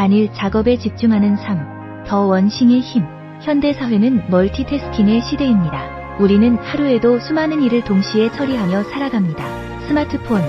단일 작업에 집중하는 삶, 더 원싱의 힘. 현대사회는 멀티태스킹의 시대입니다. 우리는 하루에도 수많은 일을 동시에 처리하며 살아갑니다. 스마트폰,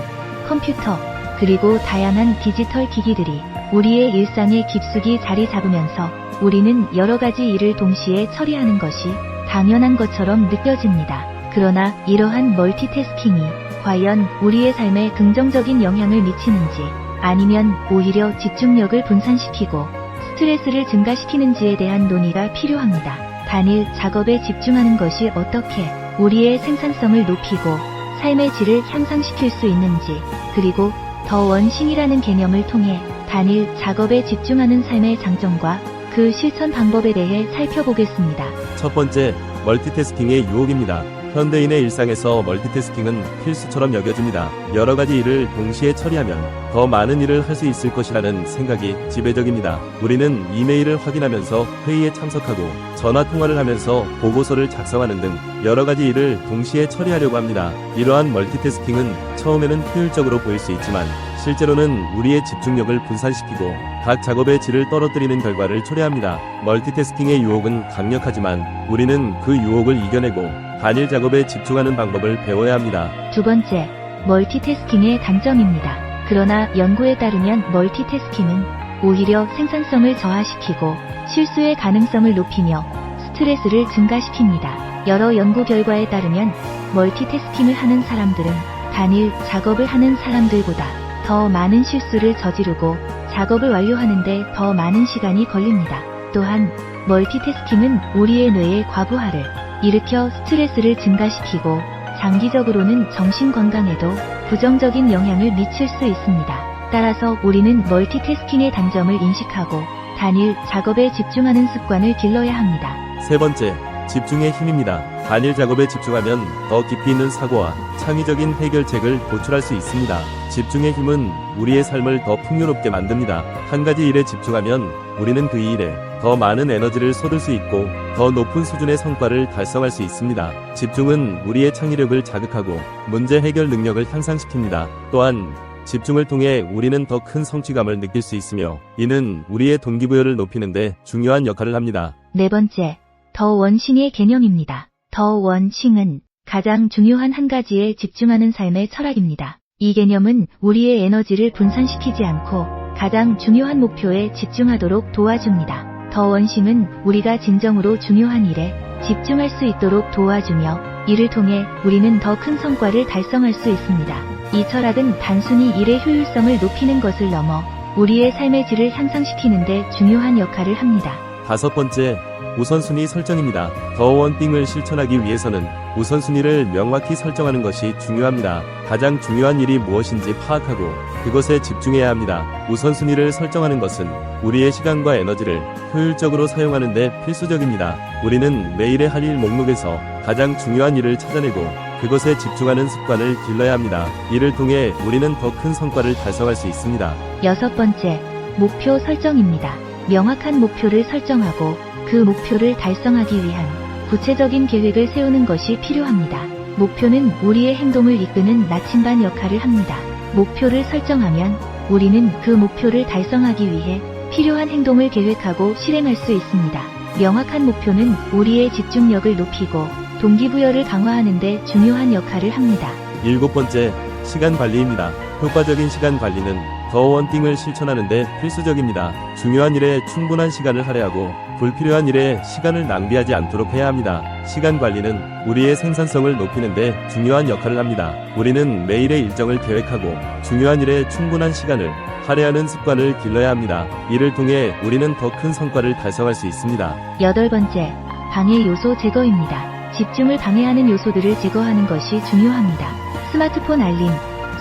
컴퓨터, 그리고 다양한 디지털 기기들이 우리의 일상에 깊숙이 자리 잡으면서 우리는 여러 가지 일을 동시에 처리하는 것이 당연한 것처럼 느껴집니다. 그러나 이러한 멀티태스킹이 과연 우리의 삶에 긍정적인 영향을 미치는지 아니면 오히려 집중력을 분산시키고 스트레스를 증가시키는지에 대한 논의가 필요합니다. 단일 작업에 집중하는 것이 어떻게 우리의 생산성을 높이고 삶의 질을 향상시킬 수 있는지, 그리고 더 원싱이라는 개념을 통해 단일 작업에 집중하는 삶의 장점과 그 실천 방법에 대해 살펴보겠습니다. 첫 번째, 멀티태스킹의 유혹입니다. 현대인의 일상에서 멀티태스킹은 필수처럼 여겨집니다. 여러 가지 일을 동시에 처리하면 더 많은 일을 할 수 있을 것이라는 생각이 지배적입니다. 우리는 이메일을 확인하면서 회의에 참석하고 전화 통화를 하면서 보고서를 작성하는 등 여러 가지 일을 동시에 처리하려고 합니다. 이러한 멀티태스킹은 처음에는 효율적으로 보일 수 있지만 실제로는 우리의 집중력을 분산시키고 각 작업의 질을 떨어뜨리는 결과를 초래합니다. 멀티태스킹의 유혹은 강력하지만 우리는 그 유혹을 이겨내고 단일 작업에 집중하는 방법을 배워야 합니다. 두 번째, 멀티태스킹의 단점입니다. 그러나 연구에 따르면 멀티태스킹은 오히려 생산성을 저하시키고 실수의 가능성을 높이며 스트레스를 증가시킵니다. 여러 연구 결과에 따르면 멀티태스킹을 하는 사람들은 단일 작업을 하는 사람들보다 더 많은 실수를 저지르고 작업을 완료하는데 더 많은 시간이 걸립니다. 또한 멀티태스킹은 우리의 뇌의 과부하를 일으켜 스트레스를 증가시키고 장기적으로는 정신 건강에도 부정적인 영향을 미칠 수 있습니다. 따라서 우리는 멀티태스킹의 단점을 인식하고 단일 작업에 집중하는 습관을 길러야 합니다. 세 번째, 집중의 힘입니다. 단일 작업에 집중하면 더 깊이 있는 사고와 창의적인 해결책을 도출할 수 있습니다. 집중의 힘은 우리의 삶을 더 풍요롭게 만듭니다. 한 가지 일에 집중하면 우리는 그 일에 더 많은 에너지를 쏟을 수 있고 더 높은 수준의 성과를 달성할 수 있습니다. 집중은 우리의 창의력을 자극하고 문제 해결 능력을 향상시킵니다. 또한 집중을 통해 우리는 더 큰 성취감을 느낄 수 있으며 이는 우리의 동기부여를 높이는 데 중요한 역할을 합니다. 네 번째, 더 원싱의 개념입니다. 더 원싱은 가장 중요한 한 가지에 집중하는 삶의 철학입니다. 이 개념은 우리의 에너지를 분산시키지 않고 가장 중요한 목표에 집중하도록 도와줍니다. 더 원싱은 우리가 진정으로 중요한 일에 집중할 수 있도록 도와주며 이를 통해 우리는 더 큰 성과를 달성할 수 있습니다. 이 철학은 단순히 일의 효율성을 높이는 것을 넘어 우리의 삶의 질을 향상시키는 데 중요한 역할을 합니다. 다섯 번째, 우선순위 설정입니다. 더 원띵을 실천하기 위해서는 우선순위를 명확히 설정하는 것이 중요합니다. 가장 중요한 일이 무엇인지 파악하고 그것에 집중해야 합니다. 우선순위를 설정하는 것은 우리의 시간과 에너지를 효율적으로 사용하는 데 필수적입니다. 우리는 매일의 할 일 목록에서 가장 중요한 일을 찾아내고 그것에 집중하는 습관을 길러야 합니다. 이를 통해 우리는 더 큰 성과를 달성할 수 있습니다. 여섯 번째, 목표 설정입니다. 명확한 목표를 설정하고 그 목표를 달성하기 위한 구체적인 계획을 세우는 것이 필요합니다. 목표는 우리의 행동을 이끄는 나침반 역할을 합니다. 목표를 설정하면 우리는 그 목표를 달성하기 위해 필요한 행동을 계획하고 실행할 수 있습니다. 명확한 목표는 우리의 집중력을 높이고 동기부여를 강화하는 데 중요한 역할을 합니다. 일곱 번째, 시간 관리입니다. 효과적인 시간 관리는 더 원띵을 실천하는 데 필수적입니다. 중요한 일에 충분한 시간을 할애하고 불필요한 일에 시간을 낭비하지 않도록 해야 합니다. 시간 관리는 우리의 생산성을 높이는 데 중요한 역할을 합니다. 우리는 매일의 일정을 계획하고 중요한 일에 충분한 시간을 할애하는 습관을 길러야 합니다. 이를 통해 우리는 더 큰 성과를 달성할 수 있습니다. 여덟 번째, 방해 요소 제거입니다. 집중을 방해하는 요소들을 제거하는 것이 중요합니다. 스마트폰 알림,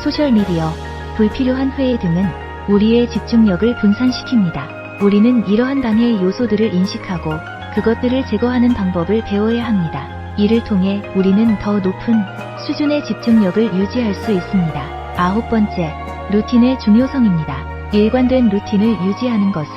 소셜미디어, 불필요한 회의 등은 우리의 집중력을 분산시킵니다. 우리는 이러한 방해 요소들을 인식하고 그것들을 제거하는 방법을 배워야 합니다. 이를 통해 우리는 더 높은 수준의 집중력을 유지할 수 있습니다. 아홉 번째, 루틴의 중요성입니다. 일관된 루틴을 유지하는 것은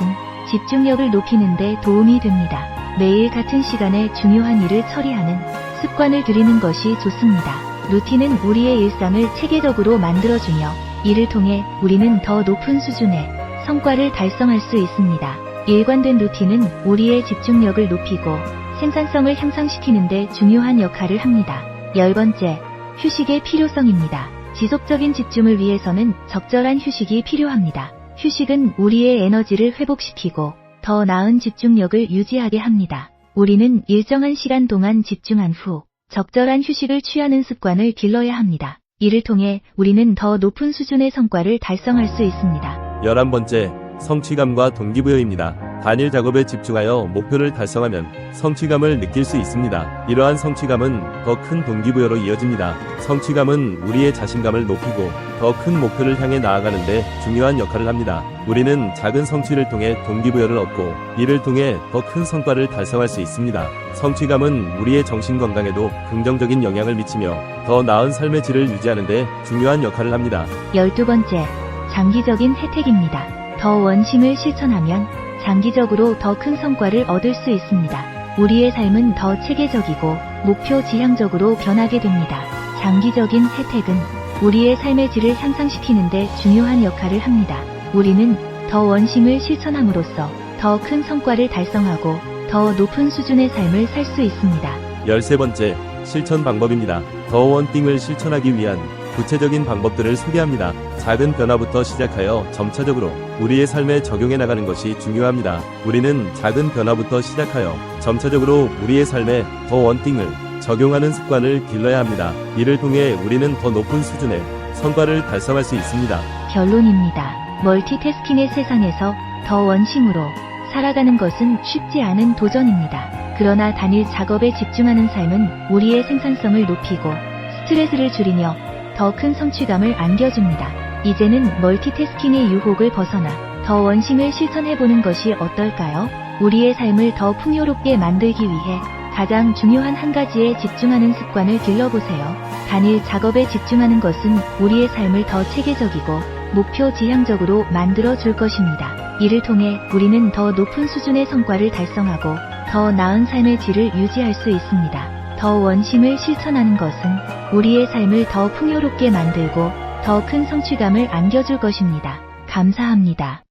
집중력을 높이는 데 도움이 됩니다. 매일 같은 시간에 중요한 일을 처리하는 습관을 들이는 것이 좋습니다. 루틴은 우리의 일상을 체계적으로 만들어주며 이를 통해 우리는 더 높은 수준의 성과를 달성할 수 있습니다. 일관된 루틴은 우리의 집중력을 높이고 생산성을 향상시키는 데 중요한 역할을 합니다. 10번째, 휴식의 필요성입니다. 지속적인 집중을 위해서는 적절한 휴식이 필요합니다. 휴식은 우리의 에너지를 회복시키고 더 나은 집중력을 유지하게 합니다. 우리는 일정한 시간 동안 집중한 후 적절한 휴식을 취하는 습관을 길러야 합니다. 이를 통해 우리는 더 높은 수준의 성과를 달성할 수 있습니다. 11번째, 성취감과 동기부여입니다. 단일 작업에 집중하여 목표를 달성하면 성취감을 느낄 수 있습니다. 이러한 성취감은 더 큰 동기부여로 이어집니다. 성취감은 우리의 자신감을 높이고 더 큰 목표를 향해 나아가는 데 중요한 역할을 합니다. 우리는 작은 성취를 통해 동기부여를 얻고 이를 통해 더 큰 성과를 달성할 수 있습니다. 성취감은 우리의 정신 건강에도 긍정적인 영향을 미치며 더 나은 삶의 질을 유지하는 데 중요한 역할을 합니다. 12번째, 장기적인 혜택입니다. 더 원심을 실천하면 장기적으로 더 큰 성과를 얻을 수 있습니다. 우리의 삶은 더 체계적이고 목표 지향적으로 변하게 됩니다. 장기적인 혜택은 우리의 삶의 질을 향상시키는 데 중요한 역할을 합니다. 우리는 더 원심을 실천함으로써 더 큰 성과를 달성하고 더 높은 수준의 삶을 살 수 있습니다. 13번째, 실천 방법입니다. 더 원띵을 실천하기 위한 구체적인 방법들을 소개합니다. 작은 변화부터 시작하여 점차적으로 우리의 삶에 적용해 나가는 것이 중요합니다. 우리는 작은 변화부터 시작하여 점차적으로 우리의 삶에 더 원띵을 적용하는 습관을 길러야 합니다. 이를 통해 우리는 더 높은 수준의 성과를 달성할 수 있습니다. 결론입니다. 멀티태스킹의 세상에서 더 원심으로 살아가는 것은 쉽지 않은 도전입니다. 그러나 단일 작업에 집중하는 삶은 우리의 생산성을 높이고 스트레스를 줄이며 더 큰 성취감을 안겨줍니다. 이제는 멀티태스킹의 유혹을 벗어나 더 원심을 실천해보는 것이 어떨까요? 우리의 삶을 더 풍요롭게 만들기 위해 가장 중요한 한 가지에 집중하는 습관을 길러보세요. 단일 작업에 집중하는 것은 우리의 삶을 더 체계적이고 목표 지향적으로 만들어 줄 것입니다. 이를 통해 우리는 더 높은 수준의 성과를 달성하고 더 나은 삶의 질을 유지할 수 있습니다. 더 원심을 실천하는 것은 우리의 삶을 더 풍요롭게 만들고 더 큰 성취감을 안겨줄 것입니다. 감사합니다.